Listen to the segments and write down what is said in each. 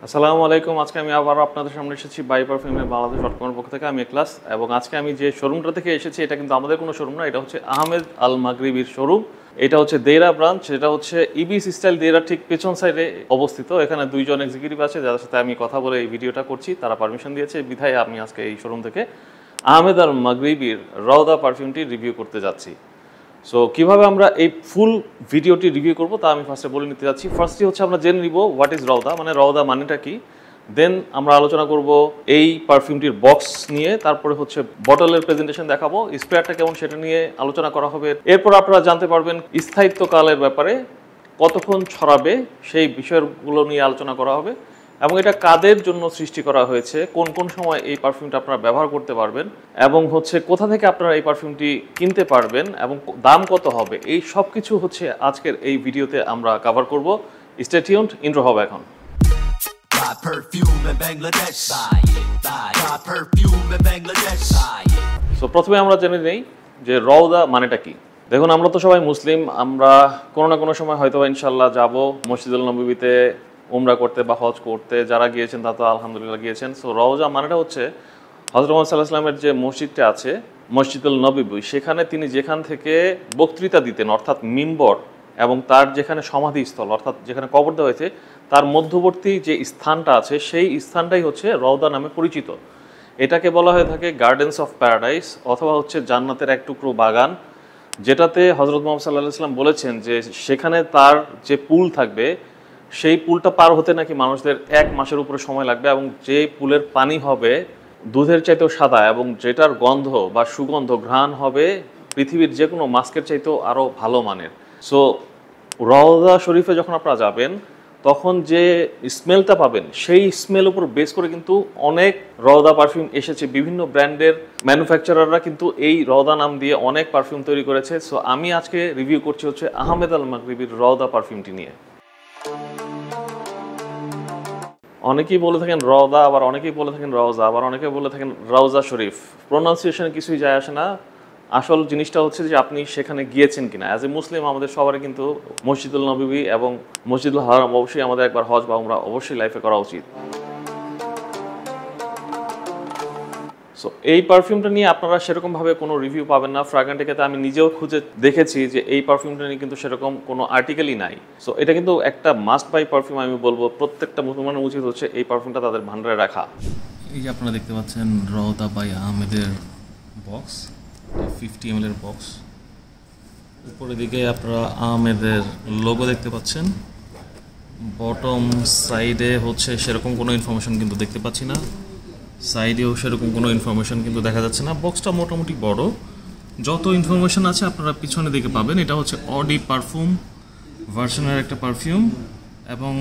আসসালামু আলাইকুম। আজকে আমি আবার আপনাদের সামনে এসেছি বাই পারফিউমের বাংলাদেশ ডটকমের পক্ষ থেকে। আমি এক্লাস এবং আজকে আমি যে শোরুমটা থেকে এসেছি এটা কিন্তু আমাদের কোনো শোরুম না, এটা হচ্ছে আহমেদ আল মাগরিবির শোরুম। এটা হচ্ছে দেরা ব্রাঞ্চ, এটা হচ্ছে ইবিস স্টাইল দেরা ঠিক পেছন সাইডে অবস্থিত। এখানে দুইজন এক্সিকিউটিভ আছে যাদের সাথে আমি কথা বলে এই ভিডিওটা করছি, তারা পারমিশন দিয়েছে বিধায় আমি আজকে এই শোরুম থেকে আহমেদ আল মাগরিবির রওদা পারফিউমটি রিভিউ করতে যাচ্ছি। সো কীভাবে আমরা এই ফুল ভিডিওটি রিভিউ করব তা আমি ফার্স্টে বলে নিতে যাচ্ছি। ফার্স্টলি হচ্ছে আমরা জেনে নিব হোয়াট ইজ রওদা, মানে রওদা মানেটা কি। দেন আমরা আলোচনা করব এই পারফিউমটির বক্স নিয়ে, তারপরে হচ্ছে বটলের প্রেজেন্টেশন দেখাবো, স্প্রেটা কেমন সেটা নিয়ে আলোচনা করা হবে। এরপর আপনারা জানতে পারবেন স্থায়িত্বকালের ব্যাপারে, কতক্ষণ ছড়াবে সেই বিষয়গুলো নিয়ে আলোচনা করা হবে এবং এটা কাদের জন্য সৃষ্টি করা হয়েছে, কোন কোন সময় এই পারফিউমটা আপনারা ব্যবহার করতে পারবেন এবং হচ্ছে কোথা থেকে আপনারা এই পারফিউমটি কিনতে পারবেন এবং দাম কত হবে, এই সব কিছু হচ্ছে আজকের এই ভিডিওতে আমরা কভার করব। স্টে টিউনড, ইন্ট্রো হবে এখন। সো প্রথমে আমরা জেনে নেই যে রওদা মানেটা কি। দেখুন, আমরা তো সবাই মুসলিম, আমরা কোনো না কোনো সময় হয়তো ইনশাল্লাহ যাব মসজিদুল নববীতে উমরা করতে বা হজ করতে। যারা গিয়েছেন তা তো আলহামদুলিল্লাহ গিয়েছেন। সো রওজা মানেটা হচ্ছে হযরত মুহাম্মদ সাল্লাল্লাহু আলাইহি ওয়াসাল্লামের যে মসজিদটা আছে মসজিদুল নববী, সেখানে তিনি যেখান থেকে বক্তৃতা দিতেন অর্থাৎ মিম্বর, এবং তার যেখানে সমাধিস্থল অর্থাৎ যেখানে কবর দেওয়া হয়েছে তার মধ্যবর্তী যে স্থানটা আছে সেই স্থানটাই হচ্ছে রওদা নামে পরিচিত। এটাকে বলা হয়ে থাকে গার্ডেন্স অফ প্যারাডাইস অথবা হচ্ছে জান্নাতের এক টুকরো বাগান, যেটাতে হযরত মুহাম্মদ সাল্লাল্লাহু আলাইহি ওয়াসাল্লাম বলেছেন যে সেখানে তার যে পুল থাকবে সেই পুলটা পার হতে নাকি মানুষদের 1 মাসের উপরে সময় লাগবে, এবং যে পুলের পানি হবে দুধের চাইতেও সাদা এবং যেটার গন্ধ বা সুগন্ধ ঘ্রাণ হবে পৃথিবীর যে কোনো মাস্কের চাইতেও আরও ভালো মানের। সো রওজা শরীফে যখন আপনারা যাবেন তখন যে স্মেলটা পাবেন সেই স্মেল উপর বেস করে কিন্তু অনেক রওদা পারফিউম এসেছে। বিভিন্ন ব্র্যান্ডের ম্যানুফ্যাকচারাররা কিন্তু এই রওদা নাম দিয়ে অনেক পারফিউম তৈরি করেছে। সো আমি আজকে রিভিউ করছি হচ্ছে আহমেদ আল মাগরিবির রওদা পারফিউমটি নিয়ে। অনেকেই বলে থাকেন রওদা, আবার অনেকেই বলে থাকেন রওজা, আবার অনেকে বলে থাকেন রওজা শরীফ। প্রোনাউন্সিয়েশনে কিছুই যায় আসে না, আসল জিনিসটা হচ্ছে যে আপনি সেখানে গিয়েছেন কিনা। অ্যাজ এ মুসলিম আমাদের সবারই কিন্তু মসজিদুল নববী এবং মসজিদুল হারাম অবশ্যই আমাদের একবার হজ বা উমরা অবশ্যই লাইফে করা উচিত। সো এই পারফিউমটা নিয়ে আপনারা সেরকমভাবে কোনো রিভিউ পাবেন না। ফ্র্যাগ্রেন্টিকাতে আমি নিজেও খুঁজে দেখেছি যে এই পারফিউমটা নিয়ে কিন্তু সেরকম কোনো আর্টিকেলই নাই। সো এটা কিন্তু একটা মাস্ট বাই পারফিউম। আমি বলবো প্রত্যেকটা মুসলমানের উচিত হচ্ছে এই পারফিউমটা তাদের ভান্ডারে রাখা। এই যে আপনারা দেখতে পাচ্ছেন রওদা বাই আহমেদের বক্স, 50 ml এর বক্স। উপরের দিকে আপনারা আহমেদের লোগো দেখতে পাচ্ছেন। বটম সাইডে হচ্ছে সেরকম কোনো ইনফরমেশন কিন্তু দেখতে পাচ্ছি না, সাইডেও সেরকম কোনো ইনফরমেশন কিন্তু দেখা যাচ্ছে না। বক্সটা মোটামুটি বড়, যত ইনফরমেশন আছে আপনারা পিছনে দিকে পাবেন। এটা হচ্ছে অডি পারফিউম ভার্সনের একটা পারফিউম এবং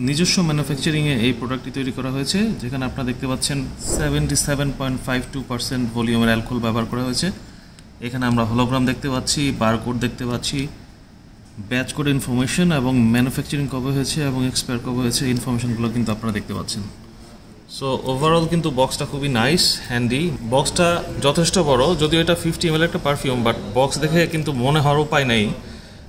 নিজস্ব ম্যানুফ্যাকচারিংয়ে এই প্রোডাক্টটি তৈরি করা হয়েছে, যেখানে আপনারা দেখতে পাচ্ছেন 77.52% ভলিউমের অ্যালকোহল ব্যবহার করা হয়েছে। এখানে আমরা হোলোগ্রাম দেখতে পাচ্ছি, বারকোড দেখতে পাচ্ছি, ব্যাচ কোড ইনফরমেশন এবং ম্যানুফ্যাকচারিং কবে হয়েছে এবং এক্সপায়ার কবে হয়েছে ইনফরমেশনগুলো কিন্তু আপনারা দেখতে পাচ্ছেন। সো ওভারঅল কিন্তু বক্সটা খুবই নাইস, হ্যান্ডি। বক্সটা যথেষ্ট বড়, যদিও এটা 50 ml একটা পারফিউম, বাট বক্স দেখে কিন্তু মনে হওয়ার উপায় নেই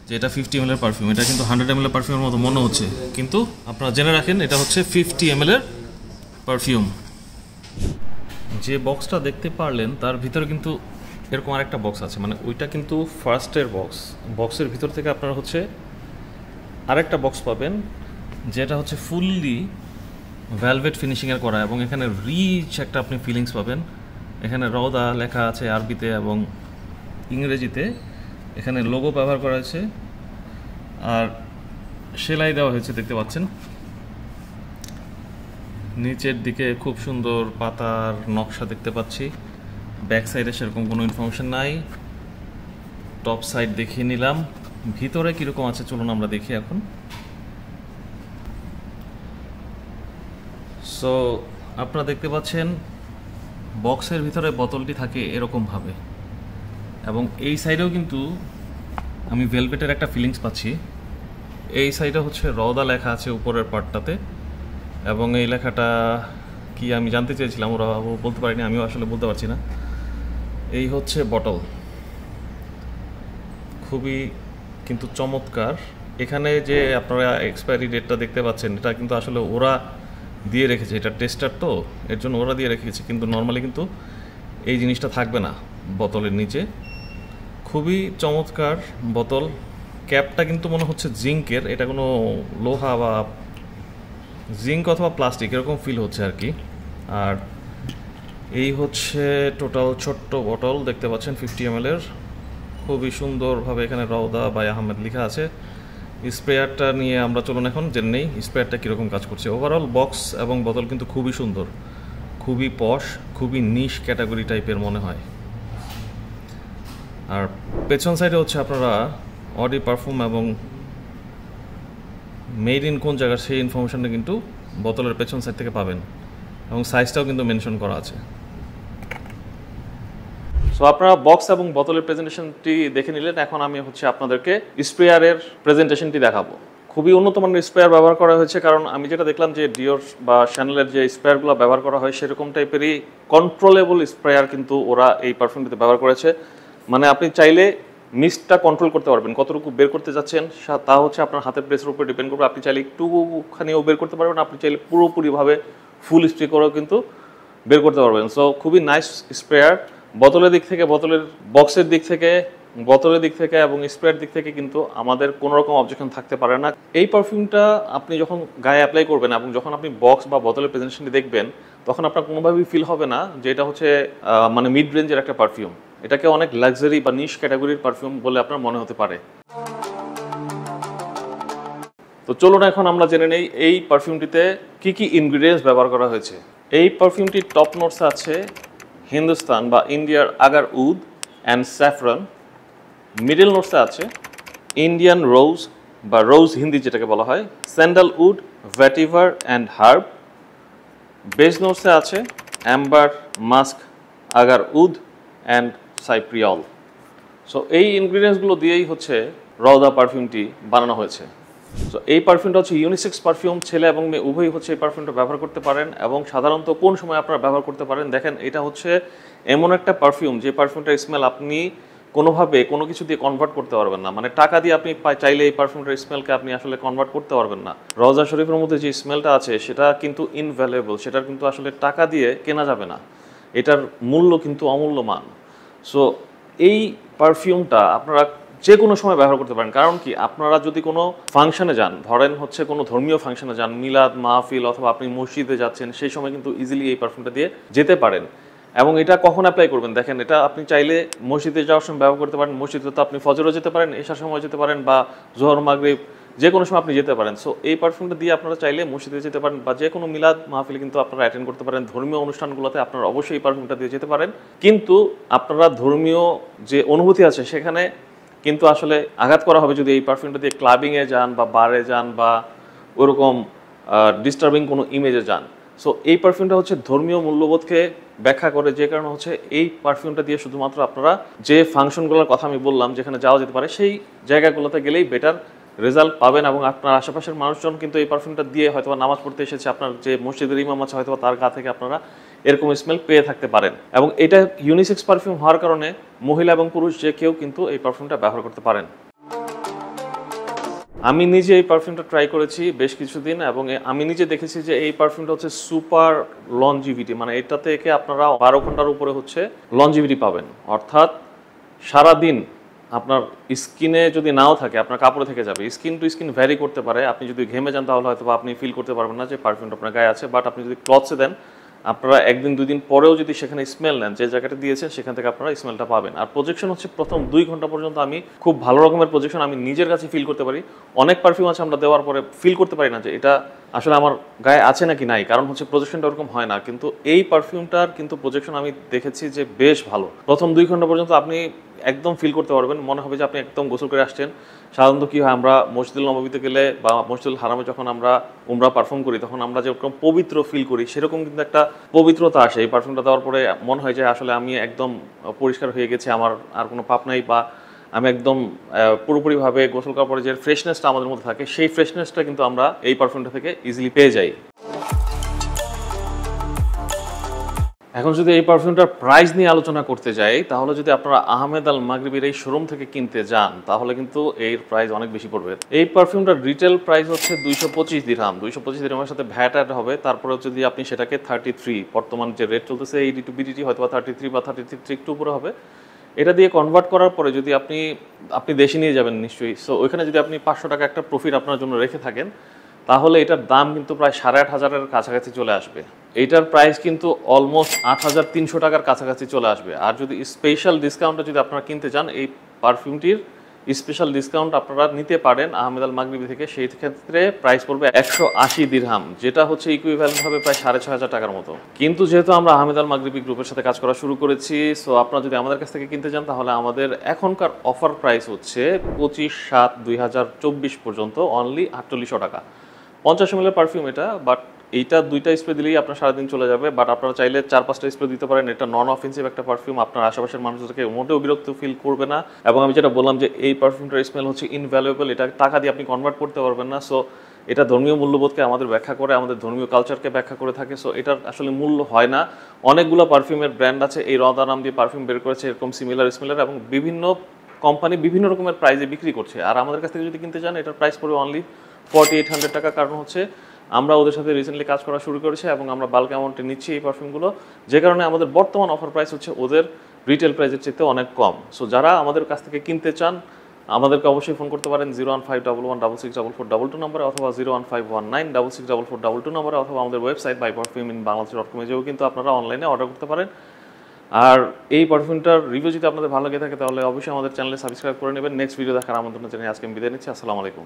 যে এটা 50 ml পারফিউম। এটা কিন্তু 100 ml পারফিউমের মতো মনে হচ্ছে, কিন্তু আপনারা জেনে রাখেন এটা হচ্ছে 50 ml পারফিউম। যে বক্সটা দেখতে পারলেন তার ভিতরে কিন্তু এরকম আরেকটা বক্স আছে, মানে ওইটা কিন্তু ফার্স্টের বক্স। বক্সের ভিতর থেকে আপনারা হচ্ছে আরেকটা বক্স পাবেন যেটা হচ্ছে ফুললি ভেলভেট ফিনিশিংয়ের করা, এবং এখানে রিচ একটা আপনি ফিলিংস পাবেন। এখানে রওদা লেখা আছে আরবিতে এবং ইংরেজিতে, এখানে লোগো ব্যবহার করা হয়েছে আর সেলাই দেওয়া হয়েছে দেখতে পাচ্ছেন। নিচের দিকে খুব সুন্দর পাতার নকশা দেখতে পাচ্ছি। ব্যাক সাইডে সেরকম কোনো ইনফরমেশন নাই। টপ সাইড দেখিয়ে নিলাম, ভিতরে কীরকম আছে চলুন আমরা দেখি এখন। সো আপনারা দেখতে পাচ্ছেন বক্সের ভিতরে বোতলটি থাকে এরকমভাবে, এবং এই সাইডেও কিন্তু আমি ভেলভেটের একটা ফিলিংস পাচ্ছি। এই সাইডে হচ্ছে রওদা লেখা আছে উপরের পার্টটাতে, এবং এই লেখাটা কি আমি জানতে চেয়েছিলাম, ওরা বলতে পারিনি, আমিও আসলে বলতে পারছি না। এই হচ্ছে বটল, খুবই কিন্তু চমৎকার। এখানে যে আপনারা এক্সপায়ারি ডেটটা দেখতে পাচ্ছেন এটা কিন্তু আসলে ওরা দিয়ে রেখেছে, এটা টেস্টার তো এর জন্য ওরা দিয়ে রেখেছে, কিন্তু নর্মালি কিন্তু এই জিনিসটা থাকবে না বোতলের নিচে। খুবই চমৎকার বোতল। ক্যাপটা কিন্তু মনে হচ্ছে জিঙ্কের, এটা কোনো লোহা বা জিঙ্ক অথবা প্লাস্টিক এরকম ফিল হচ্ছে আর কি। আর এই হচ্ছে টোটাল ছোট্ট বোতল, দেখতে পাচ্ছেন 50 ml এর। খুবই সুন্দরভাবে এখানে রওদা বাই আহমেদ লেখা আছে। স্প্রেয়ারটা নিয়ে আমরা চলুন এখন জেনে নেই স্প্রেয়ারটা কীরকম কাজ করছে। ওভারঅল বক্স এবং বোতল কিন্তু খুবই সুন্দর, খুবই পশ, খুবই নিশ ক্যাটাগরি টাইপের মনে হয়। আর পেছন সাইডে হচ্ছে আপনারা অডি পারফিউম এবং মেড ইন কোন জায়গার সেই ইনফরমেশনটা কিন্তু বোতলের পেছন সাইড থেকে পাবেন, এবং সাইজটাও কিন্তু মেনশন করা আছে। সো আপনারা বক্স এবং বোতলের প্রেজেন্টেশনটি দেখে নিলেন। এখন আমি হচ্ছে আপনাদেরকে স্প্রেয়ারের প্রেজেন্টেশনটি দেখাবো। খুবই উন্নত মানের স্প্রেয়ার ব্যবহার করা হয়েছে, কারণ আমি যেটা দেখলাম যে ডিওর বা শ্যানেলের যে স্প্রেয়ারগুলো ব্যবহার করা হয় সেরকম টাইপেরই কন্ট্রোলেবল স্প্রেয়ার কিন্তু ওরা এই পারফিউমটিতে ব্যবহার করেছে। মানে আপনি চাইলে মিস্টটা কন্ট্রোল করতে পারবেন, কতটুকু বের করতে যাচ্ছেন তা হচ্ছে আপনার হাতের প্রেসের উপর ডিপেন্ড করবে। আপনি চাইলে একটুখানিও বের করতে পারবেন, আপনি চাইলে পুরোপুরিভাবে ফুল স্প্রে করেও কিন্তু বের করতে পারবেন। সো খুবই নাইস স্প্রেয়ার। বোতলের দিক থেকে, বোতলের বক্সের দিক থেকে, বোতলের দিক থেকে এবং স্প্রেয়ার দিক থেকে কিন্তু আমাদের কোনো রকম অবজেকশন থাকতে পারে না। এই পারফিউমটা আপনি যখন গায়ে অ্যাপ্লাই করবেন এবং যখন আপনি বক্স বা বোতলের প্রেজেন্টেশনটি দেখবেন, তখন আপনার কোনোভাবেই ফিল হবে না যে এটা হচ্ছে মানে মিড রেঞ্জের একটা পারফিউম। এটাকে অনেক লাক্সারি বা নিশ ক্যাটাগরির পারফিউম বলে আপনার মনে হতে পারে। তো চলুন এখন আমরা জেনে নেই এই পারফিউমটিতে কি কি ইনগ্রিডিয়েন্টস ব্যবহার করা হয়েছে। এই পারফিউমটির টপ নোটস আছে হিন্দুস্তান বা ইন্ডিয়ার agar oud and saffron. Middle নোটসে আছে ইন্ডিয়ান রোজ বা রোজ হিন্দি যেটাকে বলা হয়, sandalwood, vetiver and herb. Base নোটসে আছে amber, musk, agar oud and cypriol. So এই ইনগ্রিডিয়েন্টসগুলো দিয়েই হচ্ছে রওদা পারফিউমটি বানানো হয়েছে। সো এই পারফিউমটা হচ্ছে ইউনিসেক্স পারফিউম, ছেলে এবং মেয়ে উভয়ই হচ্ছে এই পারফিউমটা ব্যবহার করতে পারেন। এবং সাধারণত কোন সময় আপনারা ব্যবহার করতে পারেন দেখেন, এটা হচ্ছে এমন একটা পারফিউম যে পারফিউমটার স্মেল আপনি কোনোভাবে কোনো কিছু দিয়ে কনভার্ট করতে পারবেন না। মানে টাকা দিয়ে আপনি চাইলে এই পারফিউমটার স্মেলকে আপনি আসলে কনভার্ট করতে পারবেন না। রওজা শরীফের মধ্যে যে স্মেলটা আছে সেটা কিন্তু ইনভ্যালুয়েবল, সেটার কিন্তু আসলে টাকা দিয়ে কেনা যাবে না, এটার মূল্য কিন্তু অমূল্যমান। সো এই পারফিউমটা আপনারা যে কোনো সময় ব্যবহার করতে পারেন। কারণ কি, আপনারা যদি কোনো ফাংশনে যান, ধরেন হচ্ছে কোনো ধর্মীয় ফাংশনে যান, মিলাদ, মাহফিল অথবা আপনি মসজিদে যাচ্ছেন, সেই সময় কিন্তু ইজিলি এই পারফিউমটা দিয়ে যেতে পারেন। এবং এটা কখন অ্যাপ্লাই করবেন দেখেন, এটা আপনি চাইলে মসজিদে যাওয়ার সময় ব্যবহার করতে পারেন। মসজিদে তো আপনি ফজরও যেতে পারেন, এশার সময় যেতে পারেন, বা জোহর, মাগরিব যে কোনো সময় আপনি যেতে পারেন। সো এই পারফিউমটা দিয়ে আপনারা চাইলে মসজিদে যেতে পারেন, বা যে কোনো মিলাদ মাহফিল কিন্তু আপনারা অ্যাটেন্ড করতে পারেন। ধর্মীয় অনুষ্ঠানগুলোতে আপনারা অবশ্যই এই পারফিউমটা দিয়ে যেতে পারেন। কিন্তু আপনারা ধর্মীয় যে অনুভূতি আছে সেখানে কিন্তু আসলে আঘাত করা হবে যদি এই পারফিউমটা দিয়ে ক্লাবিংয়ে যান বা বারে যান বা ওরকম ডিস্টার্বিং কোনো ইমেজে যান। সো এই পারফিউমটা হচ্ছে ধর্মীয় মূল্যবোধকে ব্যাখ্যা করে, যে কারণে হচ্ছে এই পারফিউমটা দিয়ে শুধুমাত্র আপনারা যে ফাংশনগুলোর কথা আমি বললাম যেখানে যাওয়া যেতে পারে সেই জায়গাগুলোতে গেলেই বেটার রেজাল্ট পাবেন। এবং আপনার আশেপাশের মানুষজন কিন্তু এই পারফিউমটা দিয়ে হয়তো নামাজ পড়তে এসেছে, আপনার যে মসজিদের ইমাম আছে হয়তো তার গা থেকে আপনারা এরকম স্মেল পেয়ে থাকতে পারেন। এবং এটা ইউনিসেক্স পারফিউম হওয়ার কারণে মহিলা এবং পুরুষ যে কেউ কিন্তু এই পারফিউমটা ব্যবহার করতে পারেন। আমি নিজে এই পারফিউমটা ট্রাই করেছি বেশ কিছুদিন, এবং আমি নিজে দেখেছি যে এই পারফিউমটা হচ্ছে সুপার লনজিভিটি, মানে এটা থেকে আপনারা 12 ঘন্টার উপরে হচ্ছে লনজিভিটি পাবেন। অর্থাৎ সারাদিন আপনার স্কিনে যদি নাও থাকে আপনার কাপড়ে থেকে যাবে। স্কিন টু স্কিন ভ্যারি করতে পারে, আপনি যদি ঘেমে যান তাহলে হয়তো আপনি ফিল করতে পারবেন না যে পারফিউমটা আপনার গায়ে আছে। বাট আপনি যদি ক্লথসে দেন, আপনারা একদিন দুই দিন পরেও যদি সেখানে স্মেল নেন, যে জায়গাটা দিয়েছেন সেখান থেকে আপনারা স্মেলটা পাবেন। আর প্রজেকশন হচ্ছে প্রথম 2 ঘন্টা পর্যন্ত আমি খুব ভালো রকমের প্রজেকশন আমি নিজের কাছে ফিল করতে পারি। অনেক পারফিউম আছে আমরা দেওয়ার পরে ফিল করতে পারি না যে এটা আসলে আমার গায়ে আছে নাকি নাই, কারণ হচ্ছে প্রজেকশনটা ওরকম হয় না। কিন্তু এই পারফিউমটার কিন্তু প্রজেকশন আমি দেখেছি যে বেশ ভালো। প্রথম 2 ঘন্টা পর্যন্ত আপনি একদম ফিল করতে পারবেন, মনে হবে যে আপনি একদম গোসল করে আসছেন। সাধারণত কী হয়, আমরা মসজিদুল নববীতে গেলে বা মসজিদুল হারামে যখন আমরা উমরা পারফর্ম করি তখন আমরা যেরকম পবিত্র ফিল করি সেরকম কিন্তু একটা পবিত্রতা আসে। এই পারফিউমটা দেওয়ার পরে মনে হয় যে আসলে আমি একদম পরিষ্কার হয়ে গেছি, আমার আর কোনো পাপ নাই, বা আমি একদম পুরোপুরিভাবে গোসল করার পরে যে ফ্রেশনেসটা আমাদের মধ্যে থাকে সেই ফ্রেশনেসটা কিন্তু আমরা এই পারফিউমটা থেকে ইজিলি পেয়ে যাই। এখন যদি এই পারফিউমটার প্রাইস নিয়ে আলোচনা করতে যাই, তাহলে যদি আপনারা আহমেদ আল মাগরিবির এই শোরুম থেকে কিনতে যান তাহলে কিন্তু এর প্রাইস অনেক বেশি পড়বে। এই পারফিউমটার রিটেল প্রাইস হচ্ছে 225 দিরহাম। 225 দিরহামের সাথে ভ্যাট অ্যাড হবে। তারপরে যদি আপনি সেটাকে 33, বর্তমান যে রেট চলতেছে এইডি টু বিডিটি হয়তো 33 বা 33 একটু উপরে হবে, এটা দিয়ে কনভার্ট করার পরে যদি আপনি দেশে নিয়ে যাবেন নিশ্চয়ই, সো ওইখানে যদি আপনি 500 টাকা একটা প্রফিট আপনার জন্য রেখে থাকেন, তাহলে এটার দাম কিন্তু প্রায় 8,500-এর কাছাকাছি চলে আসবে। এইটার প্রাইস কিন্তু অলমোস্ট 8,300 টাকার কাছাকাছি চলে আসবে। আর যদি স্পেশাল ডিসকাউন্টে যদি আপনারা কিনতে চান, এই পারফিউমটির স্পেশাল ডিসকাউন্ট আপনারা নিতে পারেন আহমেদ আল মাগরিবি থেকে, সেই ক্ষেত্রে প্রাইস পড়বে 180 দিরহাম, যেটা হচ্ছে ইকুইভ্যালেন্ট হবে প্রায় 6,500 টাকার মতো। কিন্তু যেহেতু আমরা আহমেদ আল মাগরিবি গ্রুপের সাথে কাজ করা শুরু করেছি, সো আপনারা যদি আমাদের কাছ থেকে কিনতে চান তাহলে আমাদের এখনকার অফার প্রাইস হচ্ছে 25/7/2024 পর্যন্ত অনলি 4800 টাকা। 50 ml পারফিউম এটা, বাট এইটা 2টা স্প্রে দিলেই আপনার সারাদিন চলে যাবে। বাট আপনারা চাইলে 4-5টা স্প্রে দিতে পারেন। এটা নন অফেন্সিভ একটা পারফিউম, আপনার আশেপাশের মানুষদেরকে মোটেও বিরক্ত ফিল করবে না। এবং আমি যেটা বললাম যে এই পারফিউমটার স্মেল হচ্ছে ইনভ্যালুয়েবল, এটা টাকা দিয়ে আপনি কনভার্ট করতে পারবেন না। সো এটা ধর্মীয় মূল্যবোধকে আমাদের ব্যাখ্যা করে, আমাদের ধর্মীয় কালচারকে ব্যাখ্যা করে থাকে। সো এটার আসলে মূল্য হয় না। অনেকগুলো পারফিউমের ব্র্যান্ড আছে এই রদা নাম দিয়ে পারফিউম বের করেছে এরকম সিমিলার স্মেলের, এবং বিভিন্ন কোম্পানি বিভিন্ন রকমের প্রাইসে বিক্রি করছে। আর আমাদের কাছ থেকে যদি কিনতে চান এটার প্রাইস পড়বে অনলি 4800 টাকা। কারণ হচ্ছে আমরা ওদের সাথে রিসেন্টলি কাজ করা শুরু করেছি এবং আমরা বাল্ক অ্যামাউন্টে নিচ্ছি এই পারফিউমগুলো, যে কারণে আমাদের বর্তমান অফার প্রাইস হচ্ছে ওদের রিটেল প্রাইসের চেয়ে অনেক কম। সো যারা আমাদের কাছ থেকে কিনতে চান আমাদেরকে অবশ্যই ফোন করতে পারেন 01511664422 নম্বরে, অথবা 01519664422 নম্বরে, অথবা আমাদের ওয়েবসাইট byperfuminbangladesh.com যেও কিন্তু আপনারা অনলাইনে অর্ডার করতে পারেন। আর এই পারফিউমটার রিভিউ যদি আপনাদের ভালো লেগে থাকে তাহলে অবশ্যই আমাদের চ্যানেলে সাবস্ক্রাইব করে নেবেন। নেক্সট ভিডিও দেখার আমন্ত্রণ জানিয়ে আজকে আমি বিদায় নিচ্ছি। আসসালামু আলাইকুম।